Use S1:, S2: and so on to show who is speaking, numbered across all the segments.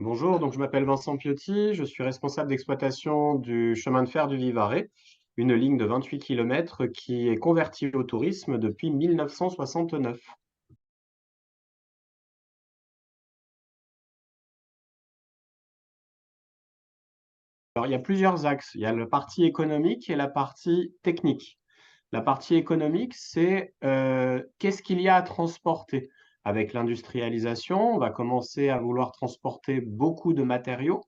S1: Bonjour, donc je m'appelle Vincent Piotti, je suis responsable d'exploitation du chemin de fer du Vivarais, une ligne de 28 km qui est convertie au tourisme depuis 1969. Alors il y a plusieurs axes, il y a la partie économique et la partie technique. La partie économique, c'est qu'est-ce qu'il y a à transporter. Avec l'industrialisation, on va commencer à vouloir transporter beaucoup de matériaux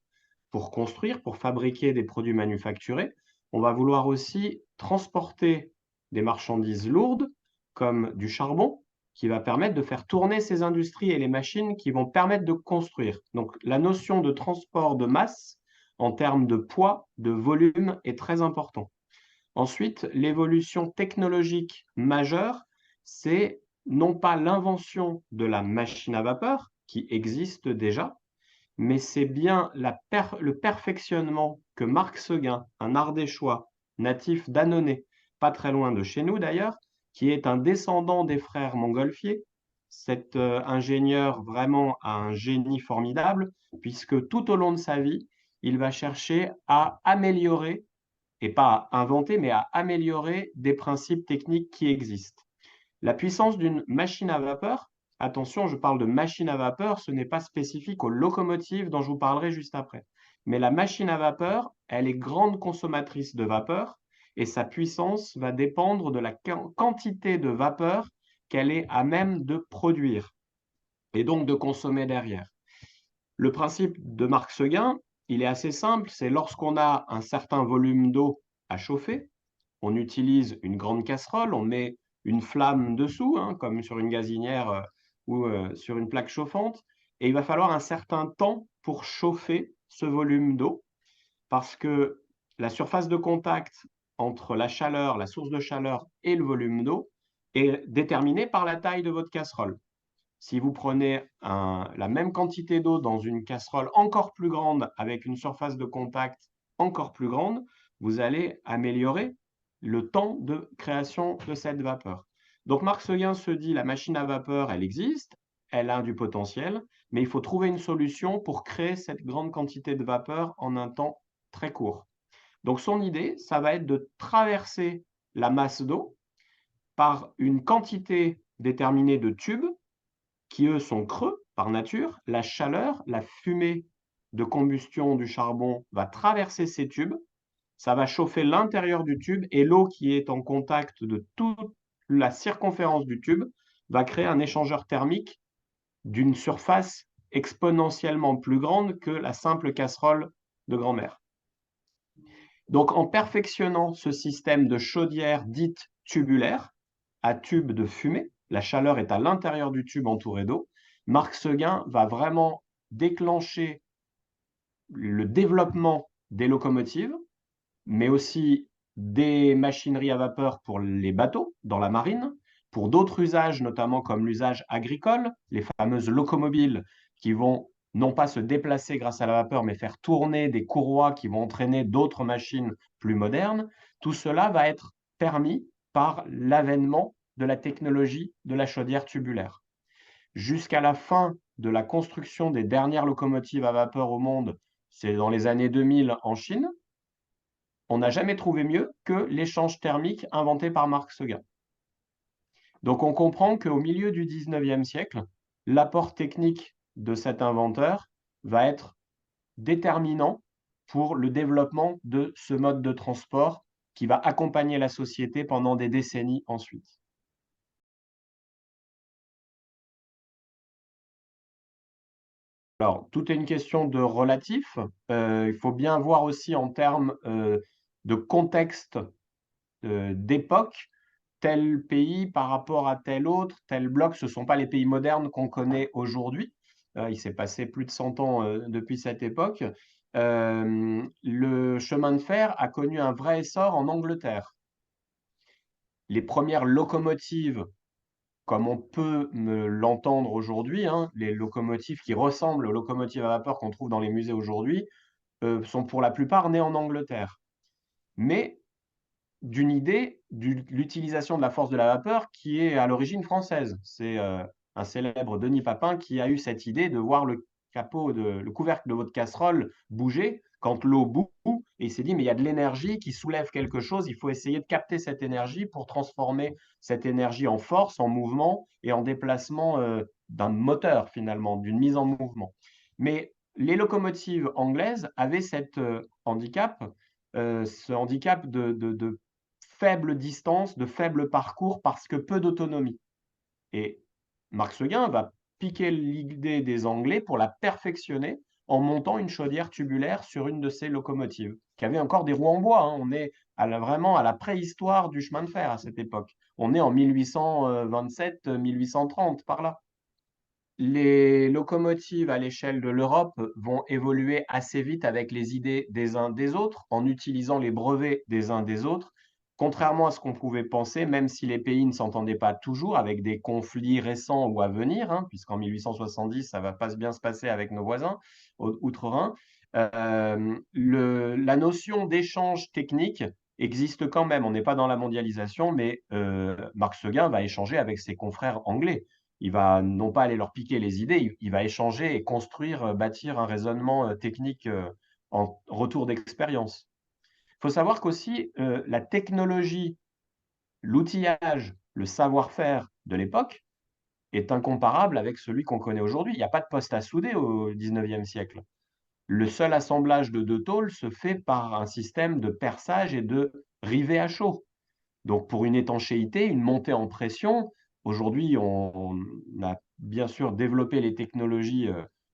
S1: pour construire, pour fabriquer des produits manufacturés. On va vouloir aussi transporter des marchandises lourdes, comme du charbon, qui va permettre de faire tourner ces industries et les machines qui vont permettre de construire. Donc la notion de transport de masse en termes de poids, de volume est très important. Ensuite, l'évolution technologique majeure, c'est non pas l'invention de la machine à vapeur, qui existe déjà, mais c'est bien le perfectionnement que Marc Seguin, un Ardéchois natif d'Annonay, pas très loin de chez nous d'ailleurs, qui est un descendant des frères Montgolfier. Cet ingénieur vraiment a un génie formidable, puisque tout au long de sa vie, il va chercher à améliorer et pas à inventer, mais à améliorer des principes techniques qui existent. La puissance d'une machine à vapeur, attention, je parle de machine à vapeur, ce n'est pas spécifique aux locomotives dont je vous parlerai juste après. Mais la machine à vapeur, elle est grande consommatrice de vapeur et sa puissance va dépendre de la quantité de vapeur qu'elle est à même de produire et donc de consommer derrière. Le principe de Marc Seguin, il est assez simple, c'est lorsqu'on a un certain volume d'eau à chauffer, on utilise une grande casserole, on met une flamme dessous, hein, comme sur une gazinière ou sur une plaque chauffante, et il va falloir un certain temps pour chauffer ce volume d'eau, parce que la surface de contact entre la chaleur, la source de chaleur et le volume d'eau est déterminée par la taille de votre casserole. Si vous prenez la même quantité d'eau dans une casserole encore plus grande avec une surface de contact encore plus grande, vous allez améliorer le temps de création de cette vapeur. Donc Marc Seguin se dit la machine à vapeur, elle existe, elle a du potentiel, mais il faut trouver une solution pour créer cette grande quantité de vapeur en un temps très court. Donc son idée, ça va être de traverser la masse d'eau par une quantité déterminée de tubes qui, eux, sont creux par nature. La chaleur, la fumée de combustion du charbon va traverser ces tubes, ça va chauffer l'intérieur du tube et l'eau qui est en contact de toute la circonférence du tube va créer un échangeur thermique d'une surface exponentiellement plus grande que la simple casserole de grand-mère. Donc en perfectionnant ce système de chaudière dite tubulaire, à tube de fumée, la chaleur est à l'intérieur du tube entouré d'eau, Marc Seguin va vraiment déclencher le développement des locomotives, mais aussi des machineries à vapeur pour les bateaux dans la marine, pour d'autres usages, notamment comme l'usage agricole, les fameuses locomobiles qui vont non pas se déplacer grâce à la vapeur, mais faire tourner des courroies qui vont entraîner d'autres machines plus modernes. Tout cela va être permis par l'avènement de la technologie de la chaudière tubulaire. Jusqu'à la fin de la construction des dernières locomotives à vapeur au monde, c'est dans les années 2000 en Chine, on n'a jamais trouvé mieux que l'échange thermique inventé par Marc Seguin. Donc on comprend qu'au milieu du 19e siècle, l'apport technique de cet inventeur va être déterminant pour le développement de ce mode de transport qui va accompagner la société pendant des décennies ensuite. Alors, tout est une question de relatif. Il faut bien voir aussi en termes de contexte, d'époque, tel pays par rapport à tel autre, tel bloc, ce ne sont pas les pays modernes qu'on connaît aujourd'hui. Il s'est passé plus de 100 ans depuis cette époque. Le chemin de fer a connu un vrai essor en Angleterre. Les premières locomotives, comme on peut l'entendre aujourd'hui, hein, les locomotives qui ressemblent aux locomotives à vapeur qu'on trouve dans les musées aujourd'hui, sont pour la plupart nées en Angleterre. Mais d'une idée de l'utilisation de la force de la vapeur qui est à l'origine française. C'est un célèbre Denis Papin qui a eu cette idée de voir le couvercle de votre casserole bouger quand l'eau bout. Et il s'est dit, mais il y a de l'énergie qui soulève quelque chose, il faut essayer de capter cette énergie pour transformer cette énergie en force, en mouvement et en déplacement d'un moteur finalement, d'une mise en mouvement. Mais les locomotives anglaises avaient ce handicap de faible distance, de faible parcours parce que peu d'autonomie. Et Marc Seguin va piquer l'idée des Anglais pour la perfectionner en montant une chaudière tubulaire sur une de ces locomotives, qui avait encore des roues en bois, hein. On est vraiment à la préhistoire du chemin de fer à cette époque. On est en 1827-1830 par là. Les locomotives à l'échelle de l'Europe vont évoluer assez vite avec les idées des uns des autres, en utilisant les brevets des uns des autres, contrairement à ce qu'on pouvait penser, même si les pays ne s'entendaient pas toujours, avec des conflits récents ou à venir, hein, puisqu'en 1870, ça ne va pas bien se passer avec nos voisins outre-Rhin. La notion d'échange technique existe quand même. On n'est pas dans la mondialisation, mais Marc Seguin va échanger avec ses confrères anglais. Il va non pas aller leur piquer les idées, il va échanger et construire, bâtir un raisonnement technique en retour d'expérience. Il faut savoir qu'aussi la technologie, l'outillage, le savoir-faire de l'époque est incomparable avec celui qu'on connaît aujourd'hui. Il n'y a pas de poste à souder au XIXe siècle. Le seul assemblage de deux tôles se fait par un système de perçage et de rivet à chaud. Donc, pour une étanchéité, une montée en pression, aujourd'hui, on a bien sûr développé les technologies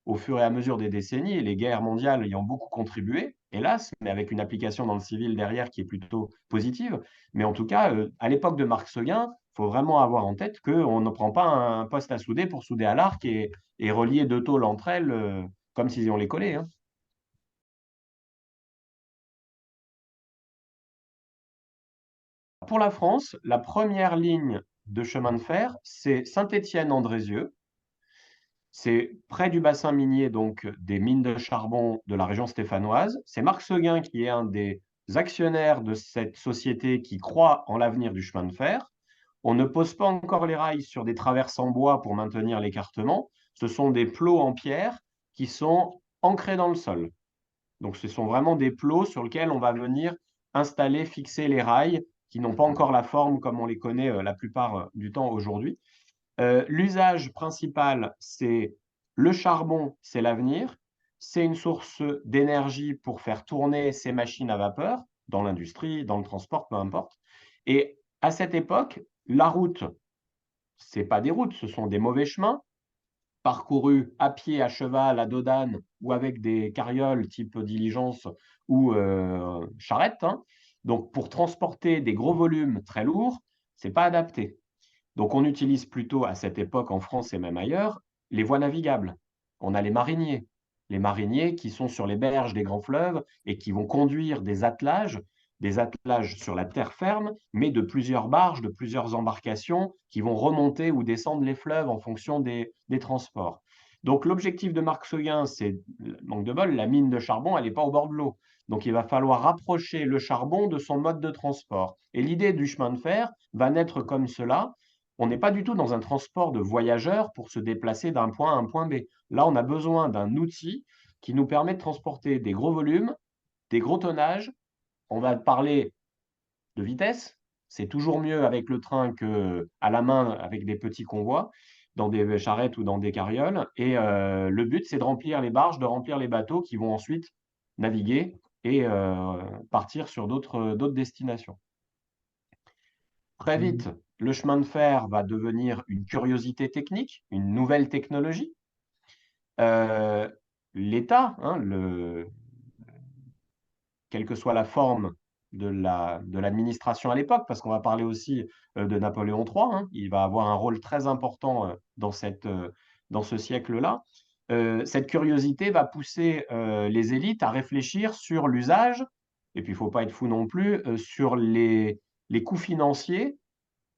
S1: au fur et à mesure des décennies et les guerres mondiales y ont beaucoup contribué, hélas, mais avec une application dans le civil derrière qui est plutôt positive. Mais en tout cas, à l'époque de Marc Seguin, il faut vraiment avoir en tête qu'on ne prend pas un poste à souder pour souder à l'arc et relier deux tôles entre elles comme si on les collait, hein. Pour la France, la première ligne de chemin de fer, c'est Saint-Étienne-Andrézieux. C'est près du bassin minier, donc des mines de charbon de la région stéphanoise. C'est Marc Seguin qui est un des actionnaires de cette société qui croit en l'avenir du chemin de fer. On ne pose pas encore les rails sur des traverses en bois pour maintenir l'écartement. Ce sont des plots en pierre qui sont ancrés dans le sol. Donc ce sont vraiment des plots sur lesquels on va venir installer, fixer les rails qui n'ont pas encore la forme comme on les connaît la plupart du temps aujourd'hui. L'usage principal, c'est le charbon, c'est l'avenir. C'est une source d'énergie pour faire tourner ces machines à vapeur dans l'industrie, dans le transport, peu importe. Et à cette époque, la route, ce n'est pas des routes, ce sont des mauvais chemins parcourus à pied, à cheval, à dos d'âne ou avec des carrioles type diligence ou charrette, hein. Donc, pour transporter des gros volumes très lourds, ce n'est pas adapté. Donc, on utilise plutôt à cette époque en France et même ailleurs les voies navigables. On a les mariniers qui sont sur les berges des grands fleuves et qui vont conduire des attelages sur la terre ferme, mais de plusieurs barges, de plusieurs embarcations qui vont remonter ou descendre les fleuves en fonction des transports. Donc, l'objectif de Marc Seguin, c'est, manque de bol, la mine de charbon, elle n'est pas au bord de l'eau. Donc, il va falloir rapprocher le charbon de son mode de transport. Et l'idée du chemin de fer va naître comme cela. On n'est pas du tout dans un transport de voyageurs pour se déplacer d'un point à un point B. Là, on a besoin d'un outil qui nous permet de transporter des gros volumes, des gros tonnages. On va parler de vitesse. C'est toujours mieux avec le train qu'à la main avec des petits convois, dans des charrettes ou dans des carrioles. Et le but, c'est de remplir les barges, de remplir les bateaux qui vont ensuite naviguer et partir sur d'autres destinations. Très vite, le chemin de fer va devenir une curiosité technique, une nouvelle technologie. Euh, L'État, hein, quelle que soit la forme de l'administration à l'époque, parce qu'on va parler aussi de Napoléon III, hein, il va avoir un rôle très important dans ce siècle-là. Cette curiosité va pousser les élites à réfléchir sur l'usage, et puis il ne faut pas être fou non plus, sur les coûts financiers,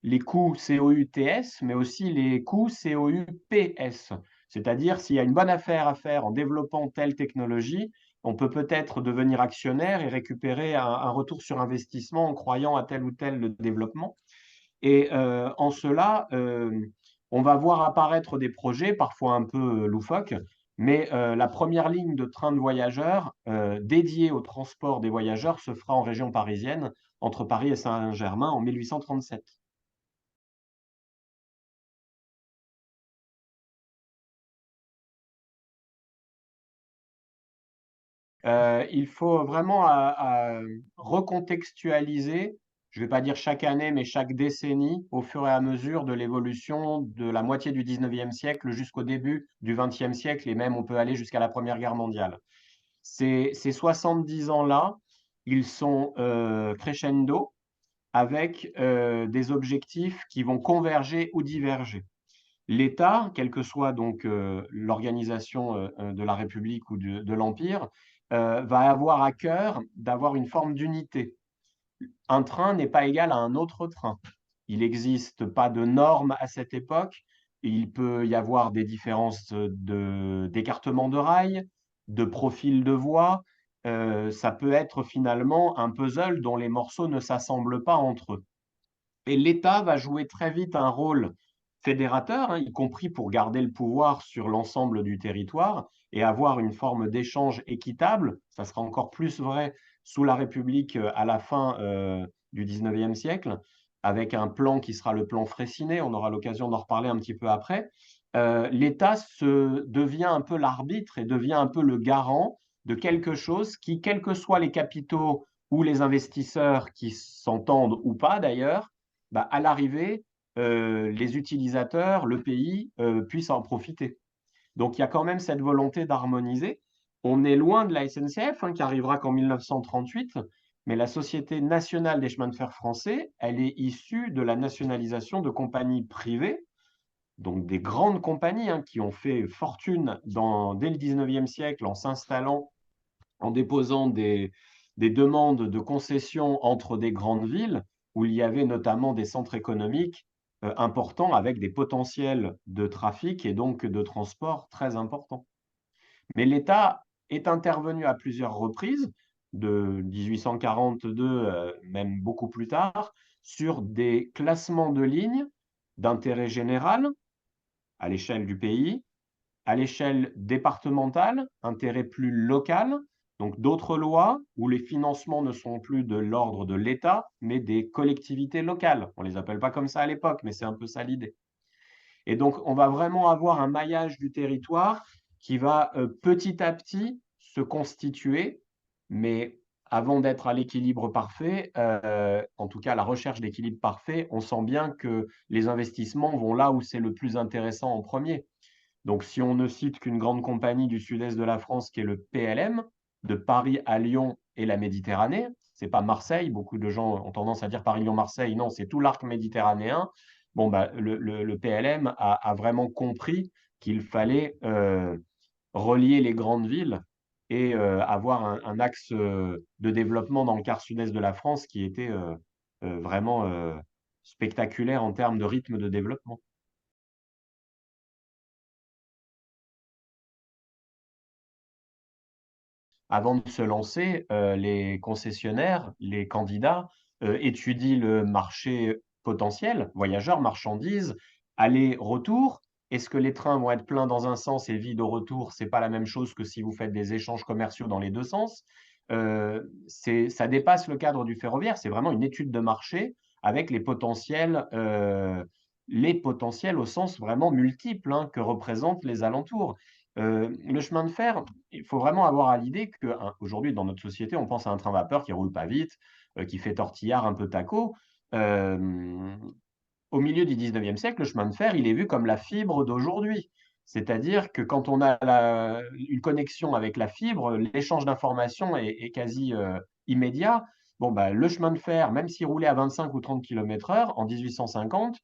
S1: les coûts COUTS, mais aussi les coûts COUPS. C'est-à-dire, s'il y a une bonne affaire à faire en développant telle technologie, on peut peut-être devenir actionnaire et récupérer un retour sur investissement en croyant à tel ou tel développement. Et en cela, on va voir apparaître des projets parfois un peu loufoques, Mais la première ligne de train de voyageurs dédiée au transport des voyageurs se fera en région parisienne, entre Paris et Saint-Germain, en 1837. Il faut vraiment recontextualiser, je ne vais pas dire chaque année, mais chaque décennie, au fur et à mesure de l'évolution de la moitié du 19e siècle jusqu'au début du 20e siècle, et même on peut aller jusqu'à la Première Guerre mondiale. Ces 70 ans-là, ils sont crescendo avec des objectifs qui vont converger ou diverger. L'État, quelle que soit donc l'organisation de la République ou de l'Empire, va avoir à cœur d'avoir une forme d'unité. Un train n'est pas égal à un autre train. Il n'existe pas de normes à cette époque. Il peut y avoir des différences d'écartement de rails, de profil de voie. Ça peut être finalement un puzzle dont les morceaux ne s'assemblent pas entre eux. Et l'État va jouer très vite un rôle fédérateur, hein, y compris pour garder le pouvoir sur l'ensemble du territoire et avoir une forme d'échange équitable. Ça sera encore plus vrai sous la République à la fin du 19e siècle, avec un plan qui sera le plan Freycinet. On aura l'occasion d'en reparler un petit peu après. L'État devient un peu l'arbitre et devient un peu le garant de quelque chose qui, quels que soient les capitaux ou les investisseurs qui s'entendent ou pas d'ailleurs, bah, à l'arrivée, les utilisateurs, le pays, puissent en profiter. Donc il y a quand même cette volonté d'harmoniser. On est loin de la SNCF, hein, qui arrivera qu'en 1938, mais la Société nationale des chemins de fer français, elle est issue de la nationalisation de compagnies privées, donc des grandes compagnies hein, qui ont fait fortune dès le 19e siècle en s'installant, en déposant des demandes de concessions entre des grandes villes où il y avait notamment des centres économiques importants avec des potentiels de trafic et donc de transport très importants. Mais l'État est intervenu à plusieurs reprises, de 1842, même beaucoup plus tard, sur des classements de lignes d'intérêt général à l'échelle du pays, à l'échelle départementale, intérêt plus local, donc d'autres lois où les financements ne sont plus de l'ordre de l'État, mais des collectivités locales. On ne les appelle pas comme ça à l'époque, mais c'est un peu ça l'idée. Et donc, on va vraiment avoir un maillage du territoire qui va petit à petit se constituer, mais avant d'être à l'équilibre parfait, en tout cas la recherche d'équilibre parfait, on sent bien que les investissements vont là où c'est le plus intéressant en premier. Donc, si on ne cite qu'une grande compagnie du sud-est de la France qui est le PLM, de Paris à Lyon et la Méditerranée, c'est pas Marseille. Beaucoup de gens ont tendance à dire Paris-Lyon-Marseille. Non, c'est tout l'arc méditerranéen. Bon, bah, le PLM a vraiment compris qu'il fallait relier les grandes villes et avoir un axe de développement dans le quart sud-est de la France qui était vraiment spectaculaire en termes de rythme de développement. Avant de se lancer, les concessionnaires, les candidats étudient le marché potentiel, voyageurs, marchandises, aller-retour. Est-ce que les trains vont être pleins dans un sens et vides au retour? C'est pas la même chose que si vous faites des échanges commerciaux dans les deux sens. Ça dépasse le cadre du ferroviaire. C'est vraiment une étude de marché avec les potentiels au sens vraiment multiple hein, que représentent les alentours. Le chemin de fer, il faut vraiment avoir à l'idée qu'aujourd'hui, dans notre société, on pense à un train vapeur qui roule pas vite, qui fait tortillard un peu taco. Euh, Au milieu du 19e siècle, le chemin de fer, il est vu comme la fibre d'aujourd'hui. C'est-à-dire que quand on a une connexion avec la fibre, l'échange d'informations est quasi immédiat. Bon, bah, le chemin de fer, même s'il roulait à 25 ou 30 km/h en 1850,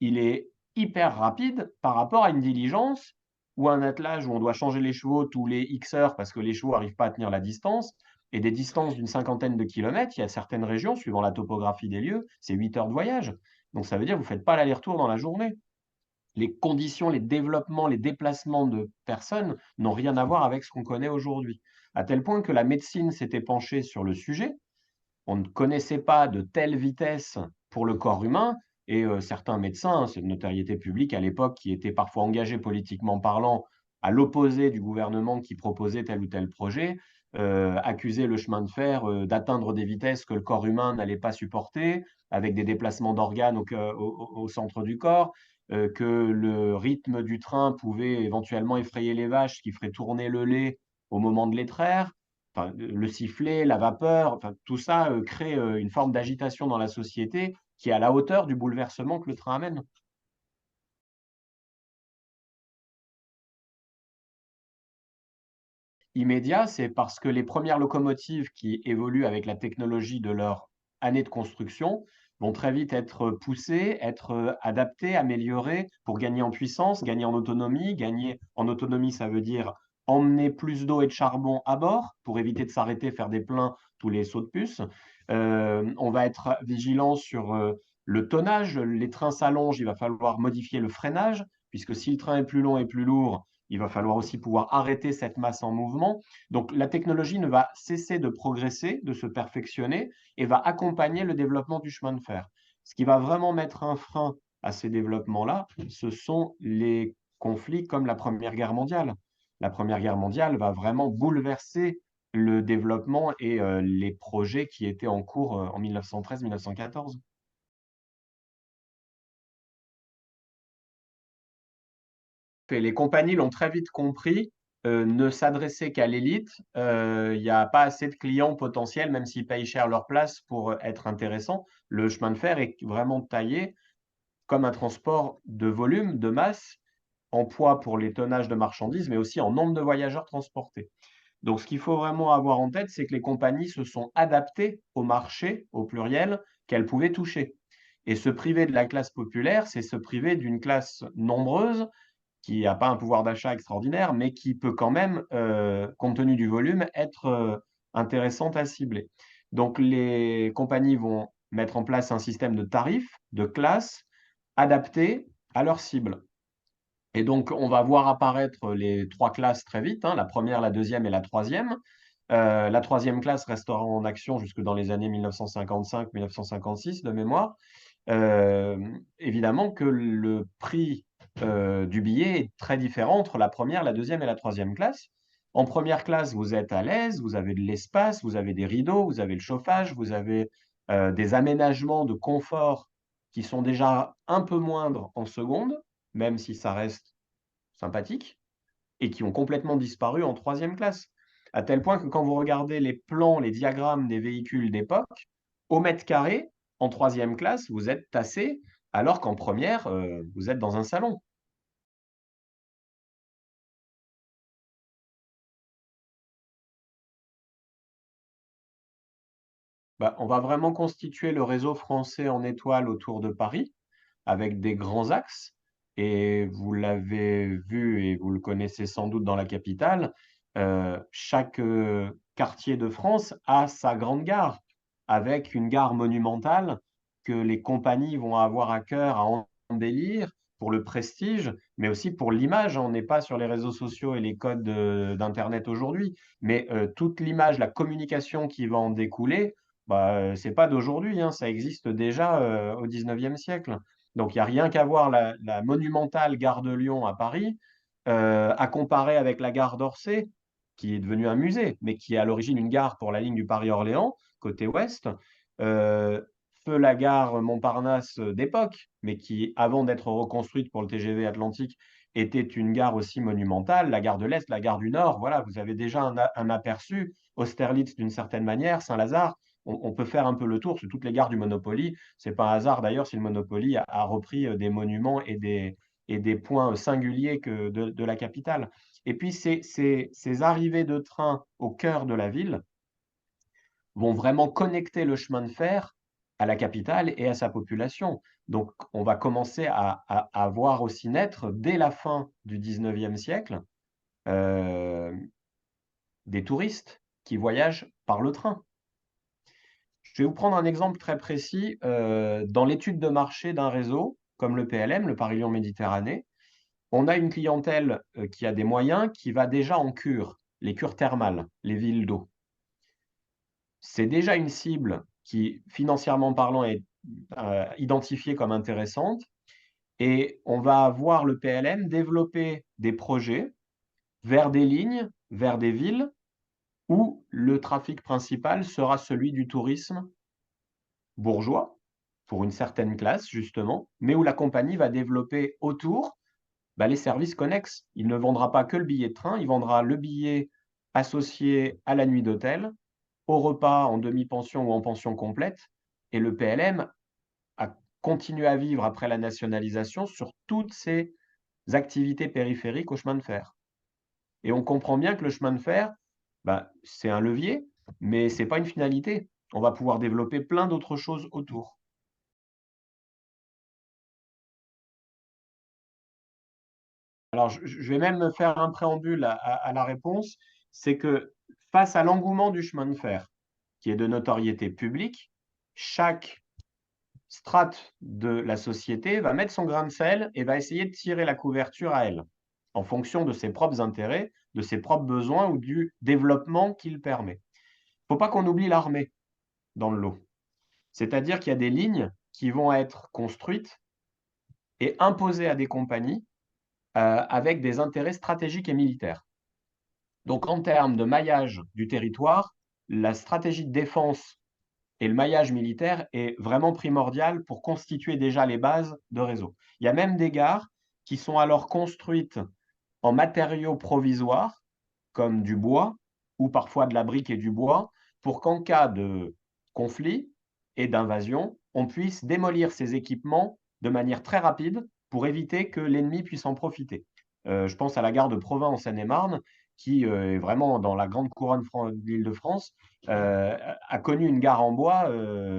S1: il est hyper rapide par rapport à une diligence ou un attelage où on doit changer les chevaux tous les X heures parce que les chevaux n'arrivent pas à tenir la distance. Et des distances d'une cinquantaine de kilomètres, il y a certaines régions, suivant la topographie des lieux, c'est 8 heures de voyage. Donc ça veut dire que vous ne faites pas l'aller-retour dans la journée. Les conditions, les développements, les déplacements de personnes n'ont rien à voir avec ce qu'on connaît aujourd'hui. À tel point que la médecine s'était penchée sur le sujet. On ne connaissait pas de telle vitesse pour le corps humain. Et certains médecins, c'est une notoriété publique à l'époque, qui étaient parfois engagés politiquement parlant à l'opposé du gouvernement qui proposait tel ou tel projet, accuser le chemin de fer d'atteindre des vitesses que le corps humain n'allait pas supporter, avec des déplacements d'organes au centre du corps, que le rythme du train pouvait éventuellement effrayer les vaches, qui ferait tourner le lait au moment de les traire. Enfin, le sifflet, la vapeur, enfin, tout ça crée une forme d'agitation dans la société qui est à la hauteur du bouleversement que le train amène. Immédiat, c'est parce que les premières locomotives qui évoluent avec la technologie de leur année de construction vont très vite être poussées, être adaptées, améliorées pour gagner en puissance, gagner en autonomie. Gagner en autonomie, ça veut dire emmener plus d'eau et de charbon à bord pour éviter de s'arrêter, faire des pleins tous les sauts de puce. On va être vigilant sur le tonnage. Les trains s'allongent, il va falloir modifier le freinage, puisque si le train est plus long et plus lourd, il va falloir aussi pouvoir arrêter cette masse en mouvement. Donc la technologie ne va cesser de progresser, de se perfectionner et va accompagner le développement du chemin de fer. Ce qui va vraiment mettre un frein à ces développements-là, ce sont les conflits comme la Première Guerre mondiale. La Première Guerre mondiale va vraiment bouleverser le développement et les projets qui étaient en cours en 1913-1914. Et les compagnies l'ont très vite compris, ne s'adresser qu'à l'élite. Il n'y a pas assez de clients potentiels, même s'ils payent cher leur place pour être intéressants. Le chemin de fer est vraiment taillé comme un transport de volume, de masse, en poids pour les tonnages de marchandises, mais aussi en nombre de voyageurs transportés. Donc, ce qu'il faut vraiment avoir en tête, c'est que les compagnies se sont adaptées au marché, au pluriel, qu'elles pouvaient toucher. Et se priver de la classe populaire, c'est se priver d'une classe nombreuse qui n'a pas un pouvoir d'achat extraordinaire, mais qui peut quand même, compte tenu du volume, être intéressante à cibler. Donc les compagnies vont mettre en place un système de tarifs, de classes, adaptés à leur cible. Et donc, on va voir apparaître les trois classes très vite, hein, la première, la deuxième et la troisième. La troisième classe restera en action jusque dans les années 1955-1956 de mémoire. Évidemment que le prix du billet est très différent entre la première, la deuxième et la troisième classe. En première classe, vous êtes à l'aise, vous avez de l'espace, vous avez des rideaux, vous avez le chauffage, vous avez des aménagements de confort qui sont déjà un peu moindres en seconde, même si ça reste sympathique, et qui ont complètement disparu en troisième classe. À tel point que quand vous regardez les plans, les diagrammes des véhicules d'époque, au mètre carré, en troisième classe, vous êtes tassé, alors qu'en première, vous êtes dans un salon. Bah, on va vraiment constituer le réseau français en étoile autour de Paris, avec des grands axes. Et vous l'avez vu et vous le connaissez sans doute dans la capitale, chaque quartier de France a sa grande gare, avec une gare monumentale que les compagnies vont avoir à cœur à embellir pour le prestige, mais aussi pour l'image. On n'est pas sur les réseaux sociaux et les codes d'Internet aujourd'hui, mais toute l'image, la communication qui va en découler, bah, c'est pas d'aujourd'hui, hein, ça existe déjà au 19e siècle. Donc, il n'y a rien qu'à voir la monumentale gare de Lyon à Paris, à comparer avec la gare d'Orsay, qui est devenue un musée, mais qui est à l'origine une gare pour la ligne du Paris-Orléans, côté ouest. Euh, Feu la gare Montparnasse d'époque, mais qui, avant d'être reconstruite pour le TGV Atlantique, était une gare aussi monumentale. La gare de l'Est, la gare du Nord, voilà, vous avez déjà un aperçu. Austerlitz, d'une certaine manière, Saint-Lazare. On peut faire un peu le tour sur toutes les gares du Monopoly. C'est pas un hasard d'ailleurs si le Monopoly a repris des monuments et des points singuliers de la capitale. Et puis ces arrivées de train au cœur de la ville vont vraiment connecter le chemin de fer à la capitale et à sa population. Donc on va commencer à voir aussi naître dès la fin du 19e siècle euh, des touristes qui voyagent par le train. Je vais vous prendre un exemple très précis. Dans l'étude de marché d'un réseau comme le PLM, le Paris-Lyon Méditerranée, on a une clientèle qui a des moyens, qui va déjà en cure, les cures thermales, les villes d'eau. C'est déjà une cible qui, financièrement parlant, est identifiée comme intéressante. Et on va voir le PLM développer des projets vers des lignes, vers des villes où le trafic principal sera celui du tourisme bourgeois, pour une certaine classe justement, mais où la compagnie va développer autour les services connexes. Il ne vendra pas que le billet de train, il vendra le billet associé à la nuit d'hôtel, au repas en demi-pension ou en pension complète, et le PLM a continué à vivre après la nationalisation sur toutes ces activités périphériques au chemin de fer. Et on comprend bien que le chemin de fer, c'est un levier, mais ce n'est pas une finalité. On va pouvoir développer plein d'autres choses autour. Alors, je vais même faire un préambule à la réponse, c'est que face à l'engouement du chemin de fer, qui est de notoriété publique, chaque strate de la société va mettre son grain de sel et va essayer de tirer la couverture à elle, en fonction de ses propres intérêts, de ses propres besoins ou du développement qu'il permet. Il ne faut pas qu'on oublie l'armée dans le lot. C'est-à-dire qu'il y a des lignes qui vont être construites et imposées à des compagnies avec des intérêts stratégiques et militaires. Donc, en termes de maillage du territoire, la stratégie de défense et le maillage militaire est vraiment primordial pour constituer déjà les bases de réseau. Il y a même des gares qui sont alors construites en matériaux provisoires, comme du bois ou parfois de la brique et du bois, pour qu'en cas de conflit et d'invasion, on puisse démolir ces équipements de manière très rapide pour éviter que l'ennemi puisse en profiter. Je pense à la gare de Provins en Seine-et-Marne, qui est vraiment dans la grande couronne de l'Île-de-France, a connu une gare en bois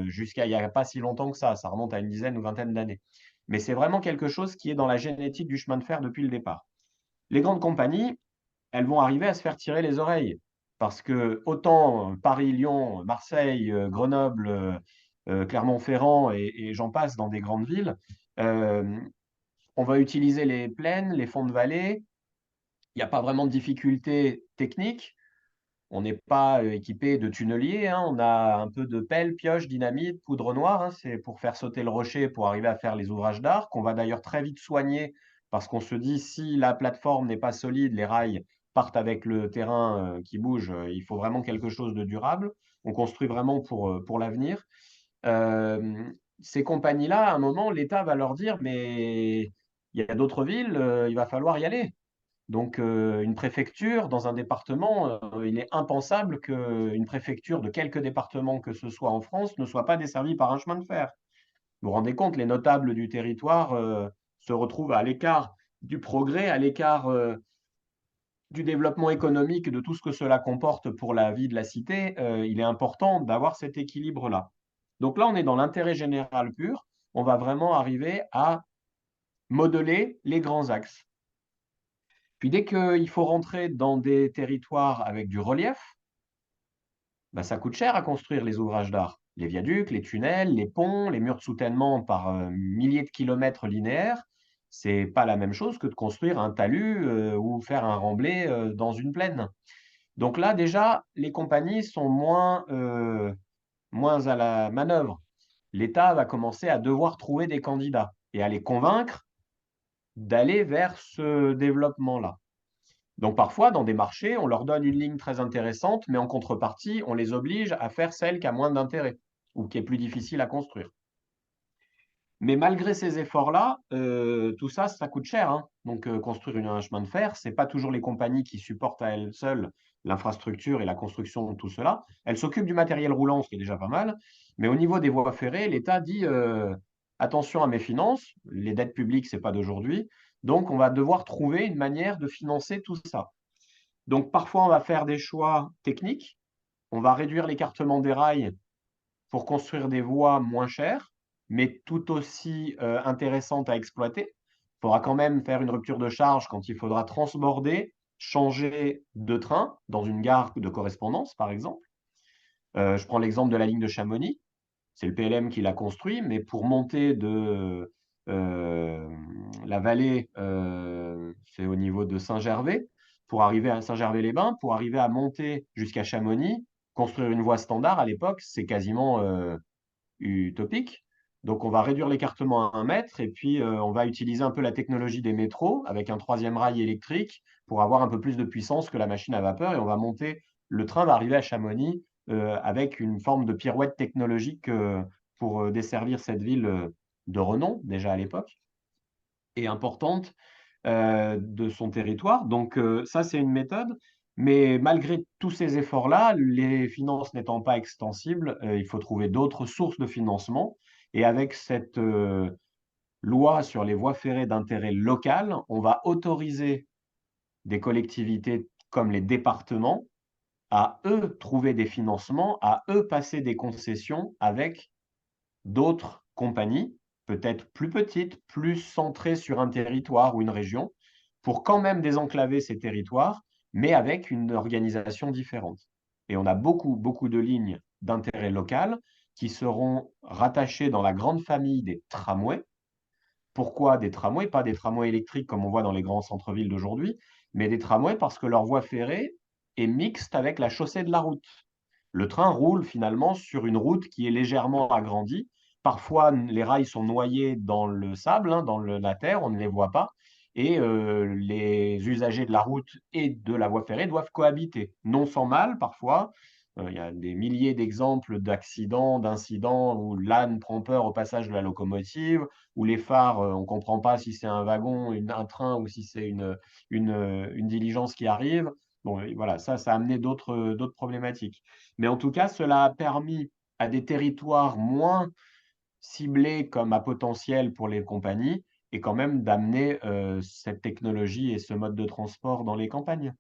S1: jusqu'à il n'y a pas si longtemps que ça remonte à une dizaine ou vingtaine d'années. Mais c'est vraiment quelque chose qui est dans la génétique du chemin de fer depuis le départ. Les grandes compagnies, elles vont arriver à se faire tirer les oreilles. Parce que autant Paris, Lyon, Marseille, Grenoble, Clermont-Ferrand et j'en passe dans des grandes villes, euh, on va utiliser les plaines, les fonds de vallée. Il n'y a pas vraiment de difficultés techniques. On n'est pas équipé de tunneliers, hein. On a un peu de pelle, pioche, dynamite, poudre noire, hein. C'est pour faire sauter le rocher pour arriver à faire les ouvrages d'art, qu'on va d'ailleurs très vite soigner parce qu'on se dit si la plateforme n'est pas solide, les rails partent avec le terrain qui bouge, il faut vraiment quelque chose de durable. On construit vraiment pour l'avenir. Euh, Ces compagnies-là, à un moment, l'État va leur dire, mais il y a d'autres villes, il va falloir y aller. Donc, une préfecture dans un département, il est impensable qu'une préfecture de quelque département que ce soit en France ne soit pas desservie par un chemin de fer. Vous vous rendez compte, les notables du territoire se retrouvent à l'écart du progrès, à l'écart du développement économique, de tout ce que cela comporte pour la vie de la cité. Il est important d'avoir cet équilibre-là. Donc là, on est dans l'intérêt général pur. On va vraiment arriver à modeler les grands axes. Puis dès qu'il faut rentrer dans des territoires avec du relief, ça coûte cher à construire les ouvrages d'art. Les viaducs, les tunnels, les ponts, les murs de soutènement par milliers de kilomètres linéaires, c'est pas la même chose que de construire un talus ou faire un remblai dans une plaine. Donc là, déjà, les compagnies sont moins à la manœuvre. L'État va commencer à devoir trouver des candidats et à les convaincre d'aller vers ce développement-là. Donc parfois, dans des marchés, on leur donne une ligne très intéressante, mais en contrepartie, on les oblige à faire celle qui a moins d'intérêt ou qui est plus difficile à construire. Mais malgré ces efforts-là, tout ça, ça coûte cher, hein. Donc construire un chemin de fer, ce n'est pas toujours les compagnies qui supportent à elles seules l'infrastructure et la construction de tout cela. Elles s'occupent du matériel roulant, ce qui est déjà pas mal. Mais au niveau des voies ferrées, l'État dit attention à mes finances, les dettes publiques, ce n'est pas d'aujourd'hui. Donc on va devoir trouver une manière de financer tout ça. Donc parfois, on va faire des choix techniques. On va réduire l'écartement des rails pour construire des voies moins chères, mais tout aussi intéressantes à exploiter. Il faudra quand même faire une rupture de charge quand il faudra transborder, changer de train dans une gare de correspondance, par exemple. Je prends l'exemple de la ligne de Chamonix. C'est le PLM qui l'a construit, mais pour monter de la vallée, c'est au niveau de Saint-Gervais, pour arriver à Saint-Gervais-les-Bains, pour arriver à monter jusqu'à Chamonix, construire une voie standard à l'époque, c'est quasiment utopique. Donc, on va réduire l'écartement à 1 mètre et puis on va utiliser un peu la technologie des métros avec un troisième rail électrique pour avoir un peu plus de puissance que la machine à vapeur. Et on va monter, le train va arriver à Chamonix avec une forme de pirouette technologique pour desservir cette ville de renom, déjà à l'époque, et importante de son territoire. Donc, ça, c'est une méthode. Mais malgré tous ces efforts-là, les finances n'étant pas extensibles, il faut trouver d'autres sources de financement. Et avec cette loi sur les voies ferrées d'intérêt local, on va autoriser des collectivités comme les départements à eux trouver des financements, à eux passer des concessions avec d'autres compagnies, peut-être plus petites, plus centrées sur un territoire ou une région, pour quand même désenclaver ces territoires, mais avec une organisation différente. Et on a beaucoup, beaucoup de lignes d'intérêt local qui seront rattachées dans la grande famille des tramways. Pourquoi des tramways? Pas des tramways électriques comme on voit dans les grands centres-villes d'aujourd'hui, mais des tramways parce que leur voie ferrée est mixte avec la chaussée de la route. Le train roule finalement sur une route qui est légèrement agrandie. Parfois, les rails sont noyés dans le sable, hein, dans la terre, on ne les voit pas. Et les usagers de la route et de la voie ferrée doivent cohabiter, non sans mal parfois. Il y a des milliers d'exemples d'accidents, d'incidents où l'âne prend peur au passage de la locomotive, où les phares, on ne comprend pas si c'est un wagon, un train ou si c'est une diligence qui arrive. Bon, voilà, ça a amené d'autres problématiques. Mais en tout cas, cela a permis à des territoires moins ciblés comme à potentiel pour les compagnies et quand même d'amener cette technologie et ce mode de transport dans les campagnes.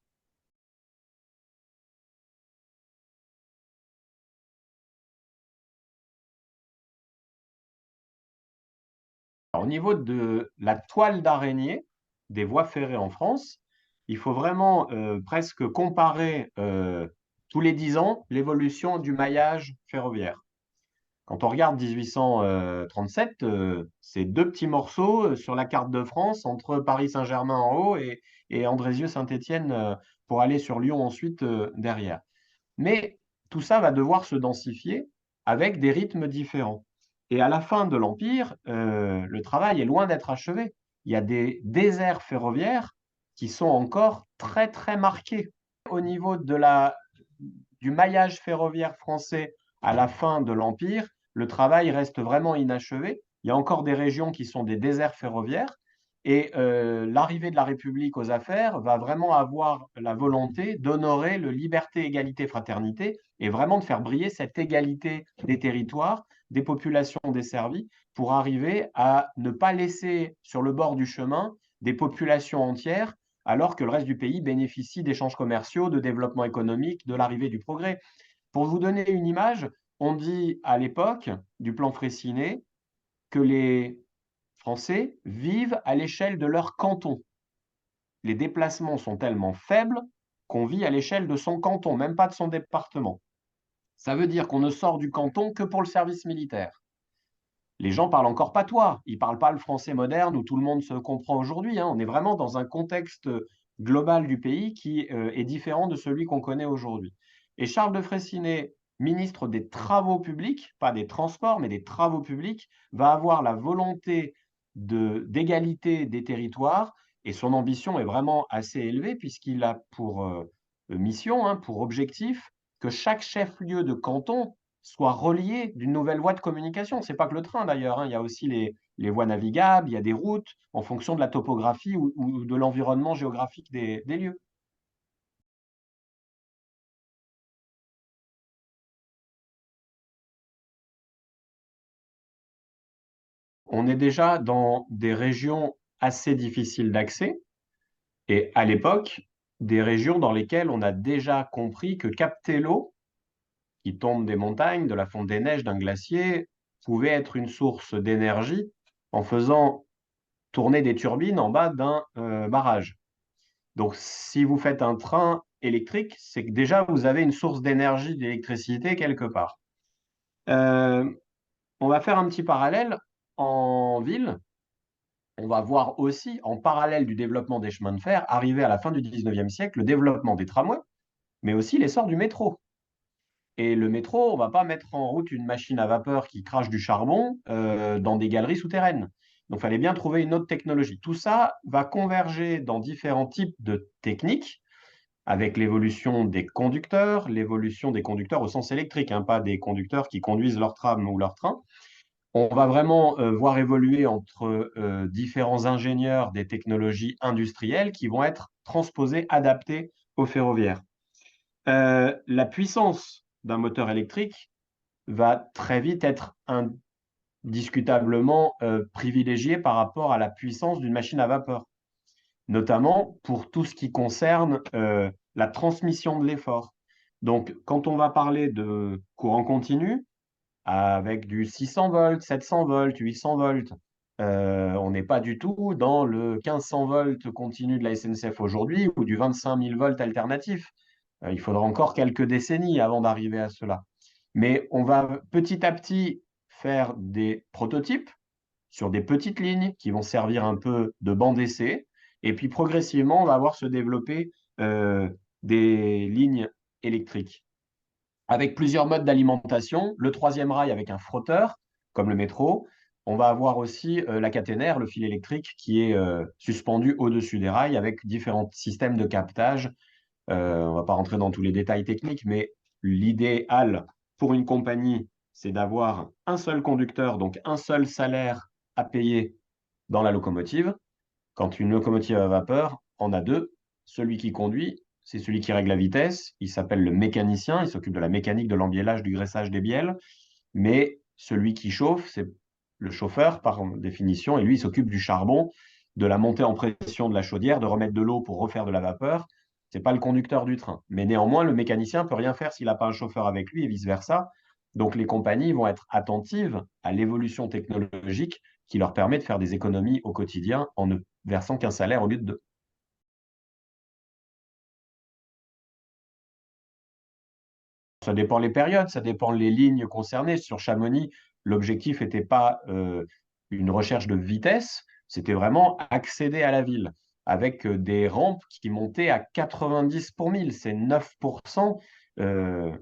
S1: Alors, au niveau de la toile d'araignée des voies ferrées en France, il faut vraiment presque comparer tous les 10 ans l'évolution du maillage ferroviaire. Quand on regarde 1837, c'est deux petits morceaux sur la carte de France entre Paris-Saint-Germain en haut et Andrézieux-Saint-Étienne pour aller sur Lyon ensuite derrière. Mais tout ça va devoir se densifier avec des rythmes différents. Et à la fin de l'Empire, le travail est loin d'être achevé. Il y a des déserts ferroviaires qui sont encore très, très marqués. Au niveau du maillage ferroviaire français à la fin de l'Empire, le travail reste vraiment inachevé. Il y a encore des régions qui sont des déserts ferroviaires. Et l'arrivée de la République aux affaires va vraiment avoir la volonté d'honorer le liberté, égalité, fraternité et vraiment de faire briller cette égalité des territoires, des populations desservies pour arriver à ne pas laisser sur le bord du chemin des populations entières alors que le reste du pays bénéficie d'échanges commerciaux, de développement économique, de l'arrivée du progrès. Pour vous donner une image, on dit à l'époque du plan Freycinet que les Français vivent à l'échelle de leur canton. Les déplacements sont tellement faibles qu'on vit à l'échelle de son canton, même pas de son département. Ça veut dire qu'on ne sort du canton que pour le service militaire. Les gens parlent encore patois, ils ne parlent pas le français moderne où tout le monde se comprend aujourd'hui, hein. On est vraiment dans un contexte global du pays qui est différent de celui qu'on connaît aujourd'hui. Et Charles de Freycinet, ministre des Travaux publics, pas des transports, mais des travaux publics, va avoir la volonté d'égalité des territoires et son ambition est vraiment assez élevée puisqu'il a pour mission, hein, pour objectif, que chaque chef-lieu de canton soit relié d'une nouvelle voie de communication. Ce n'est pas que le train d'ailleurs, hein. Il y a aussi les voies navigables, il y a des routes en fonction de la topographie ou de l'environnement géographique des lieux. On est déjà dans des régions assez difficiles d'accès et à l'époque, des régions dans lesquelles on a déjà compris que capter l'eau qui tombe des montagnes, de la fonte des neiges, d'un glacier, pouvait être une source d'énergie en faisant tourner des turbines en bas d'un barrage. Donc, si vous faites un train électrique, c'est que déjà vous avez une source d'énergie, d'électricité quelque part. Euh, on va faire un petit parallèle en ville. On va voir aussi, en parallèle du développement des chemins de fer, arriver à la fin du 19e siècle, le développement des tramways, mais aussi l'essor du métro. Et le métro, on ne va pas mettre en route une machine à vapeur qui crache du charbon dans des galeries souterraines. Donc, il fallait bien trouver une autre technologie. Tout ça va converger dans différents types de techniques, avec l'évolution des conducteurs au sens électrique, hein, pas des conducteurs qui conduisent leur tram ou leur train. On va vraiment voir évoluer entre différents ingénieurs des technologies industrielles qui vont être transposées, adaptées au ferroviaire. La puissance d'un moteur électrique va très vite être indiscutablement privilégiée par rapport à la puissance d'une machine à vapeur, notamment pour tout ce qui concerne la transmission de l'effort. Donc, quand on va parler de courant continu, avec du 600 volts, 700 volts, 800 volts, on n'est pas du tout dans le 1500 volts continu de la SNCF aujourd'hui ou du 25 000 volts alternatif. Il faudra encore quelques décennies avant d'arriver à cela. Mais on va petit à petit faire des prototypes sur des petites lignes qui vont servir un peu de banc d'essai. Et puis progressivement, on va voir se développer des lignes électriques avec plusieurs modes d'alimentation. Le troisième rail avec un frotteur, comme le métro. On va avoir aussi la caténaire, le fil électrique, qui est suspendu au-dessus des rails avec différents systèmes de captage. On ne va pas rentrer dans tous les détails techniques, mais l'idéal pour une compagnie, c'est d'avoir un seul conducteur, donc un seul salaire à payer dans la locomotive. Quand une locomotive à vapeur en a deux, celui qui conduit, c'est celui qui règle la vitesse. Il s'appelle le mécanicien. Il s'occupe de la mécanique, de l'embiellage, du graissage des bielles. Mais celui qui chauffe, c'est le chauffeur par définition. Et lui, il s'occupe du charbon, de la montée en pression de la chaudière, de remettre de l'eau pour refaire de la vapeur. Ce n'est pas le conducteur du train. Mais néanmoins, le mécanicien ne peut rien faire s'il n'a pas un chauffeur avec lui et vice-versa. Donc les compagnies vont être attentives à l'évolution technologique qui leur permet de faire des économies au quotidien en ne versant qu'un salaire au lieu de deux. Ça dépend les périodes, ça dépend les lignes concernées. Sur Chamonix, l'objectif n'était pas une recherche de vitesse, c'était vraiment accéder à la ville avec des rampes qui montaient à 90 pour 1000. C'est 9% euh,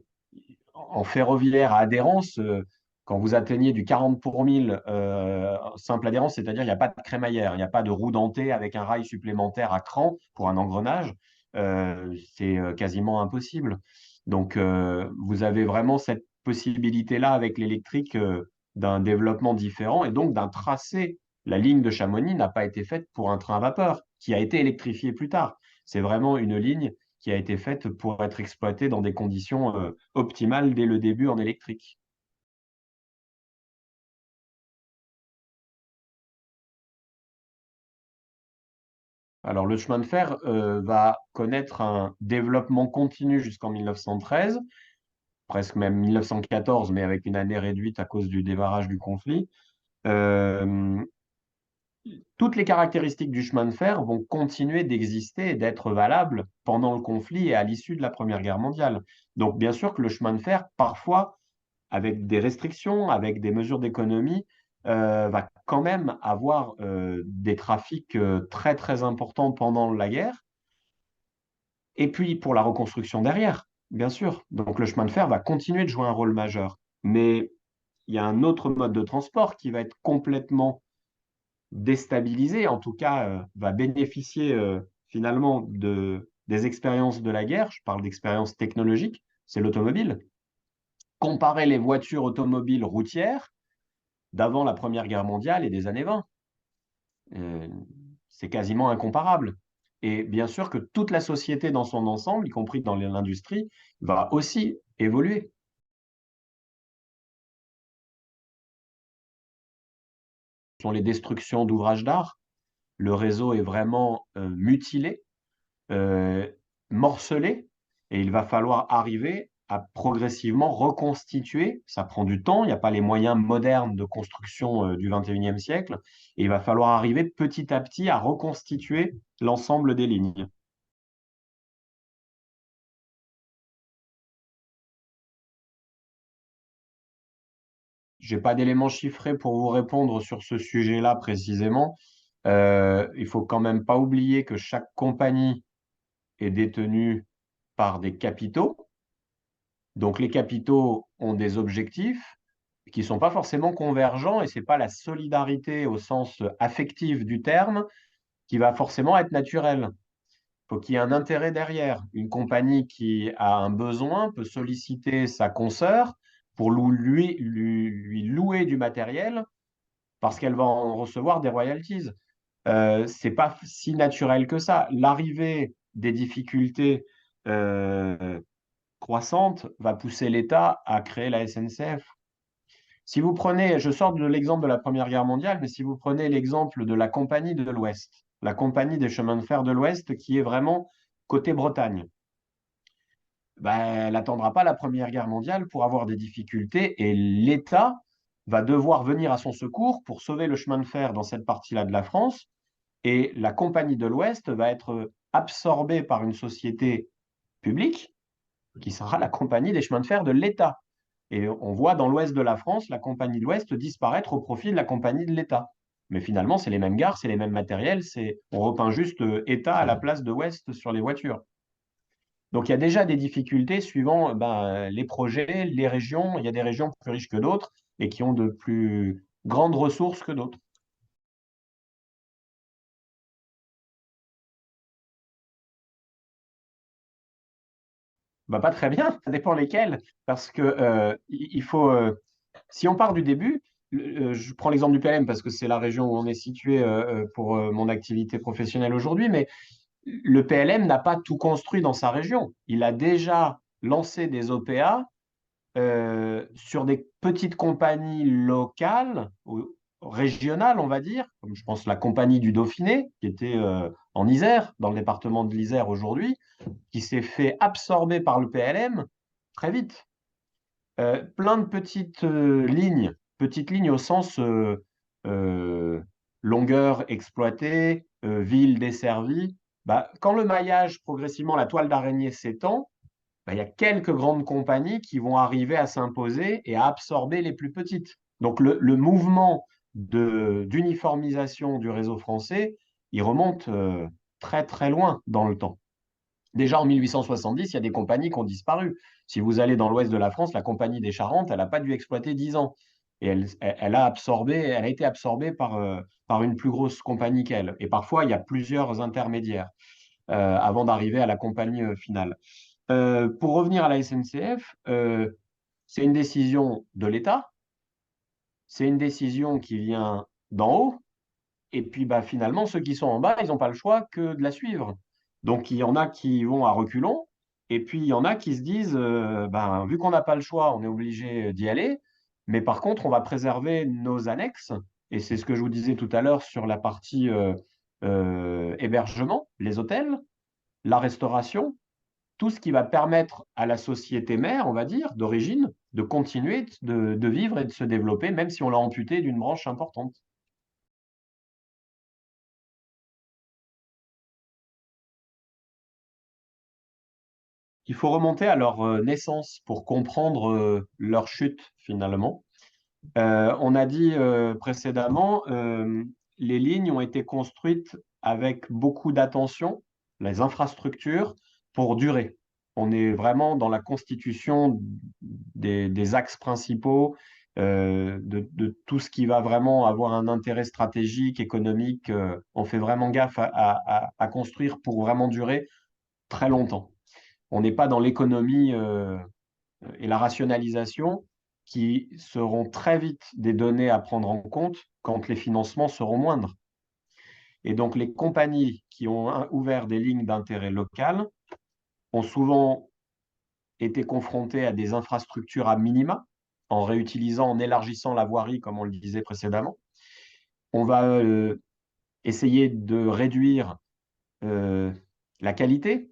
S1: en ferroviaire à adhérence. Quand vous atteignez du 40 pour 1000 simple adhérence, c'est-à-dire il n'y a pas de crémaillère, il n'y a pas de roue dentée avec un rail supplémentaire à cran pour un engrenage, c'est quasiment impossible. Donc, vous avez vraiment cette possibilité-là avec l'électrique d'un développement différent et donc d'un tracé. La ligne de Chamonix n'a pas été faite pour un train à vapeur qui a été électrifié plus tard. C'est vraiment une ligne qui a été faite pour être exploitée dans des conditions optimales dès le début en électrique. Alors, le chemin de fer va connaître un développement continu jusqu'en 1913, presque même 1914, mais avec une année réduite à cause du démarrage du conflit. Euh, Toutes les caractéristiques du chemin de fer vont continuer d'exister et d'être valables pendant le conflit et à l'issue de la Première Guerre mondiale. Donc, bien sûr que le chemin de fer, parfois, avec des restrictions, avec des mesures d'économie, va quand même avoir des trafics très, très importants pendant la guerre. Et puis, pour la reconstruction derrière, bien sûr. Donc, le chemin de fer va continuer de jouer un rôle majeur. Mais il y a un autre mode de transport qui va être complètement déstabilisé, en tout cas, va bénéficier finalement des expériences de la guerre. Je parle d'expériences technologiques, c'est l'automobile. Comparer les voitures automobiles routières d'avant la Première Guerre mondiale et des années 20, euh, c'est quasiment incomparable. Et bien sûr que toute la société dans son ensemble, y compris dans l'industrie, va aussi évoluer. Ce sont les destructions d'ouvrages d'art. Le réseau est vraiment mutilé, euh, morcelé, et il va falloir arriver à progressivement reconstituer. Ça prend du temps, il n'y a pas les moyens modernes de construction du 21e siècle, et il va falloir arriver petit à petit à reconstituer l'ensemble des lignes. Je n'ai pas d'éléments chiffrés pour vous répondre sur ce sujet-là précisément. Il faut quand même pas oublier que chaque compagnie est détenue par des capitaux. Donc les capitaux ont des objectifs qui ne sont pas forcément convergents et ce n'est pas la solidarité au sens affectif du terme qui va forcément être naturelle. Il faut qu'il y ait un intérêt derrière. Une compagnie qui a un besoin peut solliciter sa consoeur pour lui louer du matériel parce qu'elle va en recevoir des royalties. C'est pas si naturel que ça. L'arrivée des difficultés euh, croissantes va pousser l'État à créer la SNCF. Si vous prenez, je sors de l'exemple de la Première Guerre mondiale, mais si vous prenez l'exemple de la Compagnie de l'Ouest, la Compagnie des chemins de fer de l'Ouest qui est vraiment côté Bretagne, ben, elle n'attendra pas la Première Guerre mondiale pour avoir des difficultés et l'État va devoir venir à son secours pour sauver le chemin de fer dans cette partie-là de la France. Et la Compagnie de l'Ouest va être absorbée par une société publique qui sera la Compagnie des chemins de fer de l'État. Et on voit dans l'ouest de la France la Compagnie de l'Ouest disparaître au profit de la Compagnie de l'État. Mais finalement, c'est les mêmes gares, c'est les mêmes matériels, on repeint juste État à la place de Ouest sur les voitures. Donc il y a déjà des difficultés suivant les projets, les régions. Il y a des régions plus riches que d'autres et qui ont de plus grandes ressources que d'autres. Bah, pas très bien, ça dépend lesquels. Parce que il faut, si on part du début, je prends l'exemple du PLM parce que c'est la région où on est situé pour mon activité professionnelle aujourd'hui, mais le PLM n'a pas tout construit dans sa région. Il a déjà lancé des OPA sur des petites compagnies locales ou régionales, on va dire, comme je pense la compagnie du Dauphiné, qui était en Isère, dans le département de l'Isère aujourd'hui, qui s'est fait absorber par le PLM très vite. Plein de petites lignes au sens euh, longueur exploitée, ville desservie. Bah, quand le maillage, progressivement, la toile d'araignée s'étend, bah, il y a quelques grandes compagnies qui vont arriver à s'imposer et à absorber les plus petites. Donc le mouvement d'uniformisation du réseau français, il remonte très très loin dans le temps. Déjà en 1870, il y a des compagnies qui ont disparu. Si vous allez dans l'ouest de la France, la compagnie des Charentes, elle n'a pas dû exploiter 10 ans. Et elle a été absorbée par une plus grosse compagnie qu'elle. Et parfois, il y a plusieurs intermédiaires avant d'arriver à la compagnie finale. Pour revenir à la SNCF, c'est une décision de l'État, c'est une décision qui vient d'en haut, et puis bah, finalement, ceux qui sont en bas, ils n'ont pas le choix que de la suivre. Donc il y en a qui vont à reculons, et puis il y en a qui se disent, ben, vu qu'on n'a pas le choix, on est obligé d'y aller, mais par contre, on va préserver nos annexes, et c'est ce que je vous disais tout à l'heure sur la partie hébergement, les hôtels, la restauration, tout ce qui va permettre à la société mère, on va dire, d'origine, de continuer de vivre et de se développer, même si on l'a amputé d'une branche importante. Il faut remonter à leur naissance pour comprendre leur chute finalement. On a dit précédemment, les lignes ont été construites avec beaucoup d'attention, les infrastructures, pour durer. On est vraiment dans la constitution des axes principaux, de tout ce qui va vraiment avoir un intérêt stratégique, économique. On fait vraiment gaffe à construire pour vraiment durer très longtemps. On n'est pas dans l'économie et la rationalisation qui seront très vite des données à prendre en compte quand les financements seront moindres. Et donc les compagnies qui ont ouvert des lignes d'intérêt local ont souvent été confrontées à des infrastructures à minima, en réutilisant, en élargissant la voirie, comme on le disait précédemment. On va essayer de réduire euh, la qualité